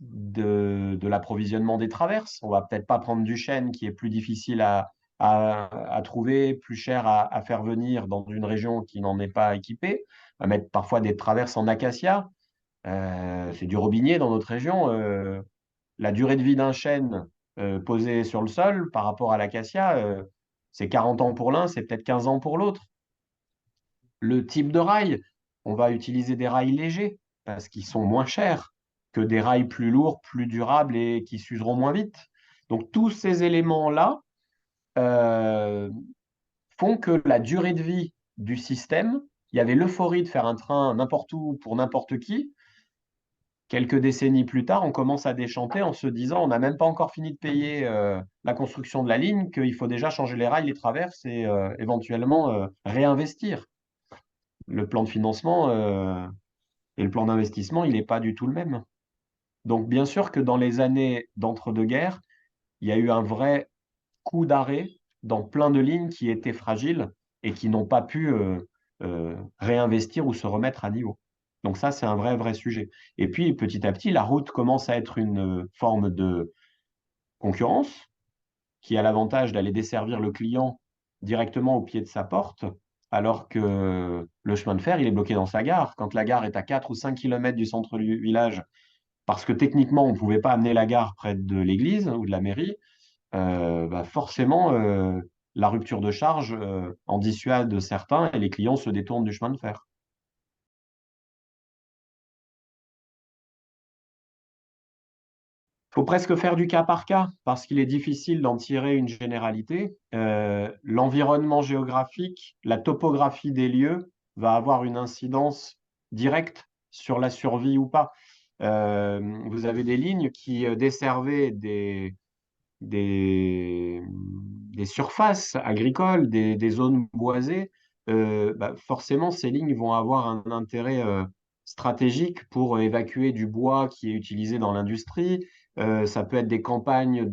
S1: de l'approvisionnement des traverses. On va peut-être pas prendre du chêne qui est plus difficile à trouver, plus cher à faire venir dans une région qui n'en est pas équipée. On va mettre parfois des traverses en acacia. C'est du robinier dans notre région. La durée de vie d'un chêne posé sur le sol par rapport à l'acacia, c'est 40 ans pour l'un, c'est peut-être 15 ans pour l'autre. Le type de rail, on va utiliser des rails légers parce qu'ils sont moins chers que des rails plus lourds, plus durables et qui s'useront moins vite. Donc tous ces éléments-là euh, font que la durée de vie du système, il y avait l'euphorie de faire un train n'importe où pour n'importe qui. Quelques décennies plus tard, on commence à déchanter en se disant on n'a même pas encore fini de payer la construction de la ligne, qu'il faut déjà changer les rails, les traverses et éventuellement réinvestir. Le plan de financement et le plan d'investissement, il n'est pas du tout le même. Donc bien sûr que dans les années d'entre-deux-guerres, il y a eu un vrai coup d'arrêt dans plein de lignes qui étaient fragiles et qui n'ont pas pu réinvestir ou se remettre à niveau. Donc ça, c'est un vrai, vrai sujet. Et puis, petit à petit, la route commence à être une forme de concurrence qui a l'avantage d'aller desservir le client directement au pied de sa porte, alors que le chemin de fer, il est bloqué dans sa gare. Quand la gare est à 4 ou 5 kilomètres du centre du village, parce que techniquement, on ne pouvait pas amener la gare près de l'église ou de la mairie, bah forcément, la rupture de charge en dissuade certains et les clients se détournent du chemin de fer. Il faut presque faire du cas par cas parce qu'il est difficile d'en tirer une généralité. L'environnement géographique, la topographie des lieux va avoir une incidence directe sur la survie ou pas. Vous avez des lignes qui desservaient des, des surfaces agricoles, des zones boisées, bah forcément, ces lignes vont avoir un intérêt stratégique pour évacuer du bois qui est utilisé dans l'industrie. Ça peut être des campagnes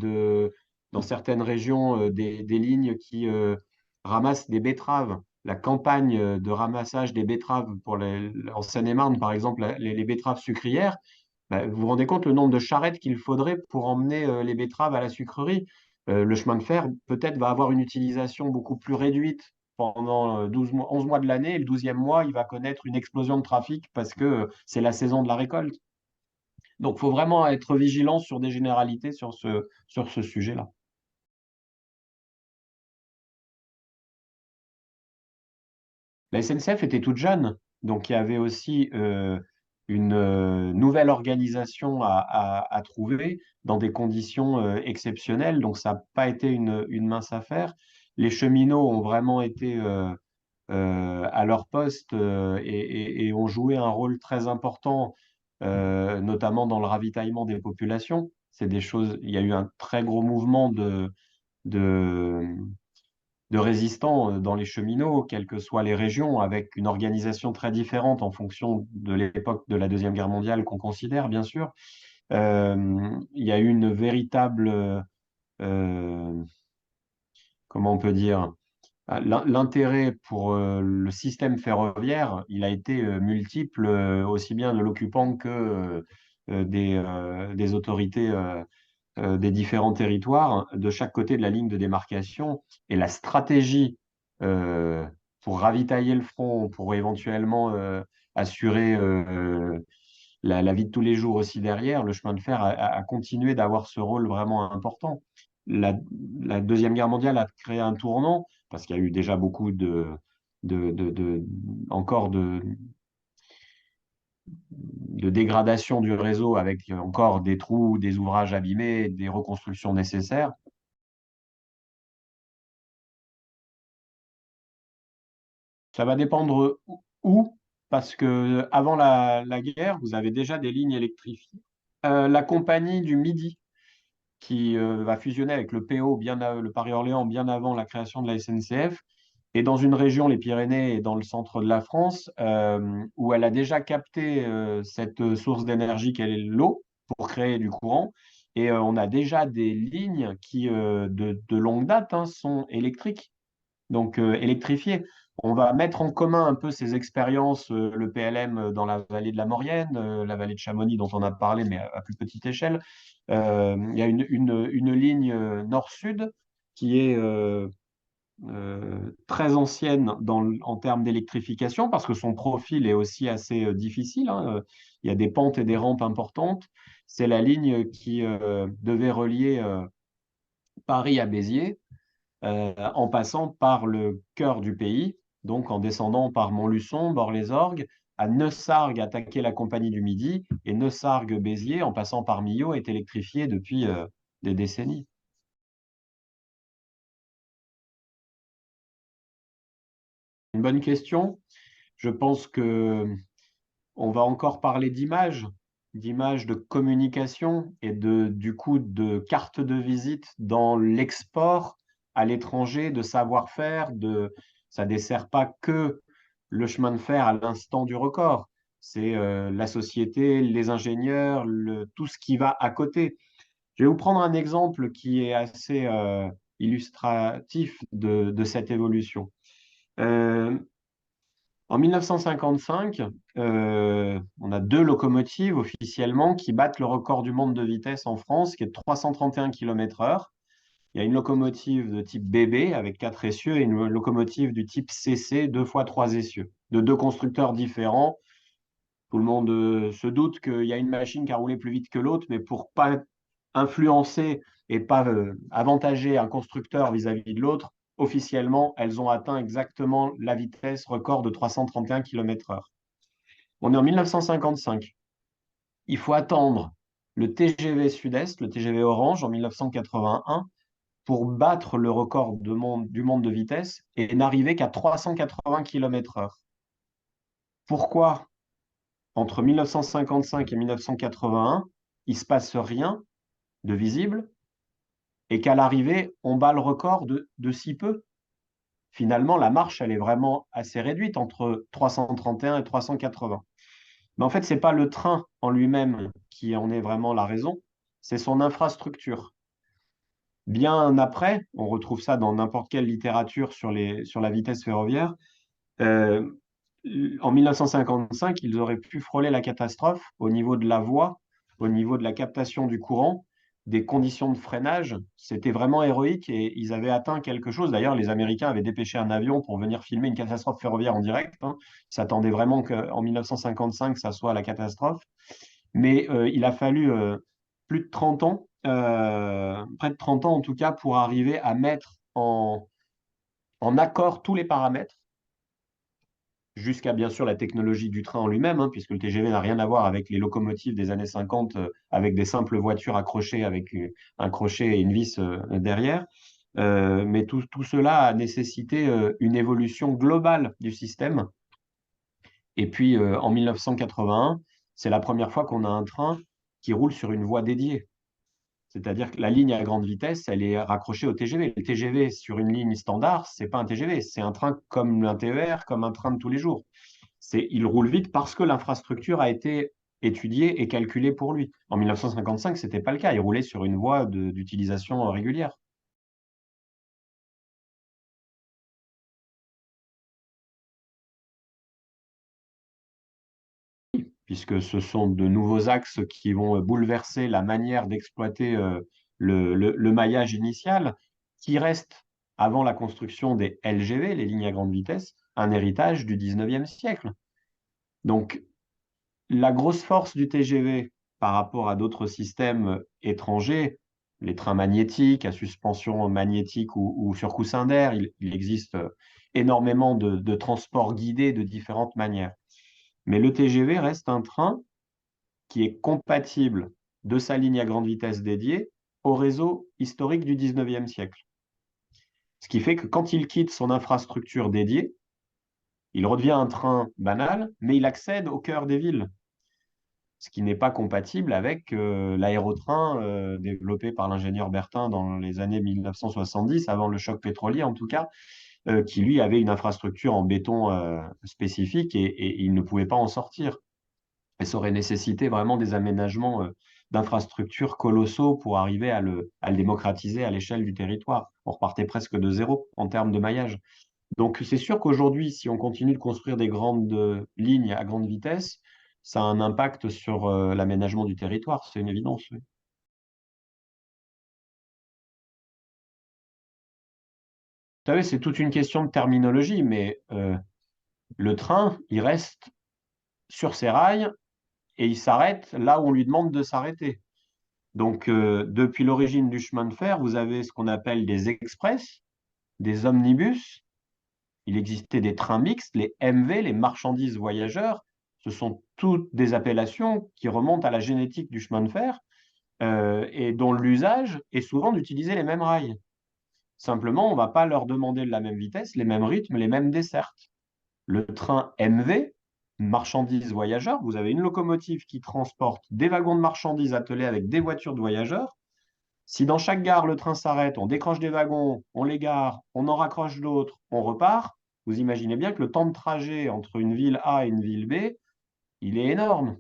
S1: dans certaines régions, des lignes qui ramassent des betteraves. La campagne de ramassage des betteraves en Seine-et-Marne, par exemple, les betteraves sucrières, bah, vous vous rendez compte le nombre de charrettes qu'il faudrait pour emmener les betteraves à la sucrerie. Le chemin de fer, peut-être, va avoir une utilisation beaucoup plus réduite pendant 12 mois, 11 mois de l'année. Et le 12e mois, il va connaître une explosion de trafic parce que c'est la saison de la récolte. Donc, il faut vraiment être vigilant sur des généralités sur ce sujet-là. La SNCF était toute jeune, donc il y avait aussi une nouvelle organisation à trouver dans des conditions exceptionnelles, donc ça n'a pas été une mince affaire. Les cheminots ont vraiment été à leur poste et ont joué un rôle très important, notamment dans le ravitaillement des populations. C'est des choses, il y a eu un très gros mouvement de, de résistants dans les cheminots, quelles que soient les régions, avec une organisation très différente en fonction de l'époque de la Deuxième Guerre mondiale qu'on considère, bien sûr. Il y a eu une véritable, euh, comment on peut dire, l'intérêt pour le système ferroviaire, il a été multiple, aussi bien de l'occupant que des autorités des différents territoires de chaque côté de la ligne de démarcation et la stratégie euh, pour ravitailler le front, pour éventuellement assurer la vie de tous les jours aussi derrière, le chemin de fer a continué d'avoir ce rôle vraiment important. La, la Deuxième Guerre mondiale a créé un tournant parce qu'il y a eu déjà beaucoup encore de dégradation du réseau avec encore des trous, des ouvrages abîmés, des reconstructions nécessaires. Ça va dépendre où, parce que avant la guerre, vous avez déjà des lignes électrifiées. La compagnie du Midi, qui va fusionner avec le PO, le Paris-Orléans, bien avant la création de la SNCF, est dans une région, les Pyrénées, et dans le centre de la France, où elle a déjà capté cette source d'énergie qu'est l'eau pour créer du courant. Et on a déjà des lignes qui, de longue date, hein, sont électriques, donc électrifiées. On va mettre en commun un peu ces expériences, le PLM dans la vallée de la Maurienne, la vallée de Chamonix dont on a parlé, mais à plus petite échelle. Il y a une ligne nord-sud qui est très ancienne en termes d'électrification parce que son profil est aussi assez difficile, hein. Il y a des pentes et des rampes importantes. C'est la ligne qui devait relier Paris à Béziers en passant par le cœur du pays, donc en descendant par Montluçon, Bord-les-Orgues, à Neussargues, attaquer la Compagnie du Midi, et Neussargues-Béziers, en passant par Millau, est électrifié depuis des décennies. une bonne question. Je pense que on va encore parler d'image de communication et du coup, de carte de visite dans l'export à l'étranger, de savoir-faire. Ça dessert pas que le chemin de fer à l'instant du record. C'est la société, les ingénieurs, tout ce qui va à côté. Je vais vous prendre un exemple qui est assez illustratif de cette évolution. Euh, En 1955, on a deux locomotives officiellement qui battent le record du monde de vitesse en France, qui est de 331 km/h. Il y a une locomotive de type BB avec 4 essieux et une locomotive du type CC 2 fois 3 essieux, de deux constructeurs différents. Tout le monde se doute qu'il y a une machine qui a roulé plus vite que l'autre, mais pour pas influencer et pas avantager un constructeur vis-à-vis de l'autre, officiellement, elles ont atteint exactement la vitesse record de 331 km/h. On est en 1955. Il faut attendre le TGV Sud-Est, le TGV Orange en 1981 pour battre le record du monde de vitesse et n'arriver qu'à 380 km/h. Pourquoi entre 1955 et 1981, il ne se passe rien de visible et qu'à l'arrivée, on bat le record de si peu? Finalement, la marche, elle est vraiment assez réduite entre 331 et 380. Mais en fait, ce n'est pas le train en lui-même qui en est vraiment la raison, c'est son infrastructure. Bien après, on retrouve ça dans n'importe quelle littérature sur la vitesse ferroviaire, euh, en 1955, ils auraient pu frôler la catastrophe au niveau de la voie, au niveau de la captation du courant, des conditions de freinage. C'était vraiment héroïque et ils avaient atteint quelque chose. D'ailleurs, les Américains avaient dépêché un avion pour venir filmer une catastrophe ferroviaire en direct, hein. Ils s'attendaient vraiment qu'en 1955, ça soit la catastrophe. Mais il a fallu plus de 30 ans, près de 30 ans en tout cas, pour arriver à mettre en accord tous les paramètres jusqu'à bien sûr la technologie du train en lui-même, hein, puisque le TGV n'a rien à voir avec les locomotives des années 50, avec des simples voitures accrochées avec un crochet et une vis derrière. Mais tout cela a nécessité une évolution globale du système. Et puis en 1981, c'est la première fois qu'on a un train qui roule sur une voie dédiée. C'est-à-dire que la ligne à grande vitesse, elle est raccrochée au TGV. Le TGV sur une ligne standard, c'est pas un TGV, c'est un train comme un TER, comme un train de tous les jours. Il roule vite parce que l'infrastructure a été étudiée et calculée pour lui. En 1955, ce n'était pas le cas. Il roulait sur une voie d'utilisation régulière. Puisque ce sont de nouveaux axes qui vont bouleverser la manière d'exploiter le maillage initial, qui reste, avant la construction des LGV, les lignes à grande vitesse, un héritage du 19e siècle. Donc, la grosse force du TGV par rapport à d'autres systèmes étrangers, les trains magnétiques à suspension magnétique ou sur coussin d'air, il existe énormément de transports guidés de différentes manières. Mais le TGV reste un train qui est compatible de sa ligne à grande vitesse dédiée au réseau historique du 19e siècle. Ce qui fait que quand il quitte son infrastructure dédiée, il redevient un train banal, mais il accède au cœur des villes, ce qui n'est pas compatible avec l'aérotrain développé par l'ingénieur Bertin dans les années 1970, avant le choc pétrolier en tout cas, qui lui avait une infrastructure en béton spécifique et il ne pouvait pas en sortir. Et ça aurait nécessité vraiment des aménagements d'infrastructures colossaux pour arriver à le démocratiser à l'échelle du territoire. On repartait presque de zéro en termes de maillage. Donc c'est sûr qu'aujourd'hui, si on continue de construire des grandes lignes à grande vitesse, ça a un impact sur l'aménagement du territoire, c'est une évidence. Oui. Vous savez, c'est toute une question de terminologie, mais le train, il reste sur ses rails et il s'arrête là où on lui demande de s'arrêter. Donc, depuis l'origine du chemin de fer, vous avez ce qu'on appelle des express, des omnibus. Il existait des trains mixtes, les MV, les marchandises voyageurs. Ce sont toutes des appellations qui remontent à la génétique du chemin de fer et dont l'usage est souvent d'utiliser les mêmes rails. Simplement, on ne va pas leur demander la même vitesse, les mêmes rythmes, les mêmes dessertes. Le train MV, marchandises voyageurs, vous avez une locomotive qui transporte des wagons de marchandises attelés avec des voitures de voyageurs. Si dans chaque gare, le train s'arrête, on décroche des wagons, on les gare, on en raccroche d'autres, on repart, vous imaginez bien que le temps de trajet entre une ville A et une ville B, il est énorme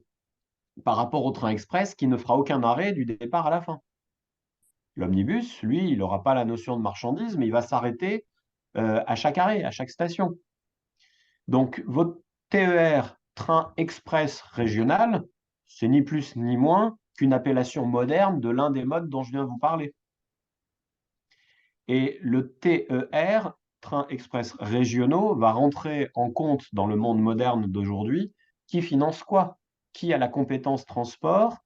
S1: par rapport au train express qui ne fera aucun arrêt du départ à la fin. L'omnibus, lui, il n'aura pas la notion de marchandise, mais il va s'arrêter à chaque arrêt, à chaque station. Donc, votre TER, train express régional, c'est ni plus ni moins qu'une appellation moderne de l'un des modes dont je viens de vous parler. Et le TER, train express régionaux, va rentrer en compte dans le monde moderne d'aujourd'hui. Qui finance quoi? Qui a la compétence transport?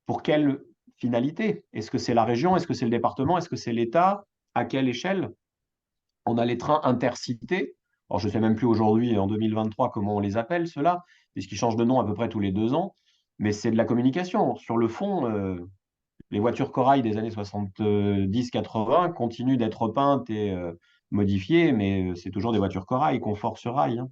S1: Pour quelle finalité? Est-ce que c'est la région? Est-ce que c'est le département? Est-ce que c'est l'État? À quelle échelle? On a les trains intercités. Alors, je ne sais même plus aujourd'hui, en 2023, comment on les appelle, ceux-là, puisqu'ils changent de nom à peu près tous les 2 ans. Mais c'est de la communication. Sur le fond, les voitures corail des années 70-80 continuent d'être peintes et modifiées, mais c'est toujours des voitures corail, confort sur rail, hein.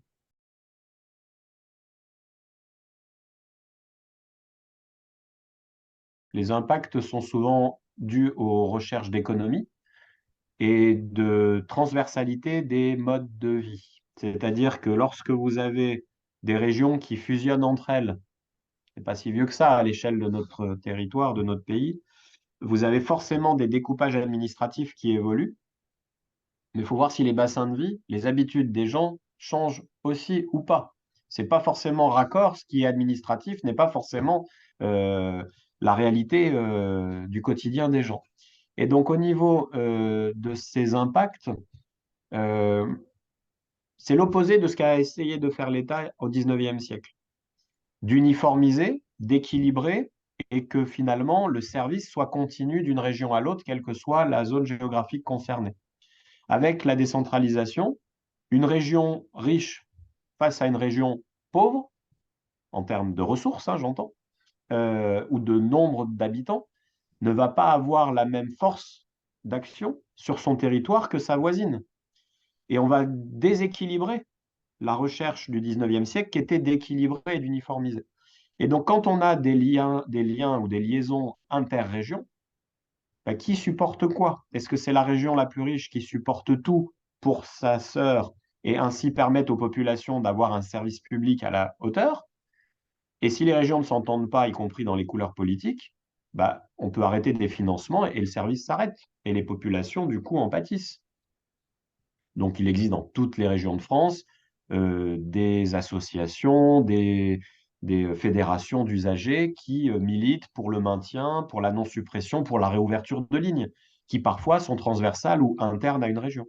S1: Les impacts sont souvent dus aux recherches d'économie et de transversalité des modes de vie. C'est-à-dire que lorsque vous avez des régions qui fusionnent entre elles, c'est pas si vieux que ça à l'échelle de notre territoire, de notre pays, vous avez forcément des découpages administratifs qui évoluent, mais il faut voir si les bassins de vie, les habitudes des gens changent aussi ou pas. C'est pas forcément raccord, ce qui est administratif n'est pas forcément euh, la réalité du quotidien des gens. Et donc au niveau de ces impacts, euh, c'est l'opposé de ce qu'a essayé de faire l'État au XIXe siècle, d'uniformiser, d'équilibrer, et que finalement le service soit continu d'une région à l'autre, quelle que soit la zone géographique concernée. Avec la décentralisation, une région riche face à une région pauvre, en termes de ressources, hein, j'entends, ou de nombre d'habitants, ne va pas avoir la même force d'action sur son territoire que sa voisine. Et on va déséquilibrer la recherche du 19e siècle qui était d'équilibrer et d'uniformiser. Et donc, quand on a des liens ou des liaisons interrégions, bah, qui supporte quoi? Est-ce que c'est la région la plus riche qui supporte tout pour sa sœur et ainsi permettre aux populations d'avoir un service public à la hauteur? Et si les régions ne s'entendent pas, y compris dans les couleurs politiques, bah, on peut arrêter des financements et le service s'arrête. Et les populations, du coup, en pâtissent. Donc, il existe dans toutes les régions de France des associations, des fédérations d'usagers qui militent pour le maintien, pour la non-suppression, pour la réouverture de lignes, qui parfois sont transversales ou internes à une région.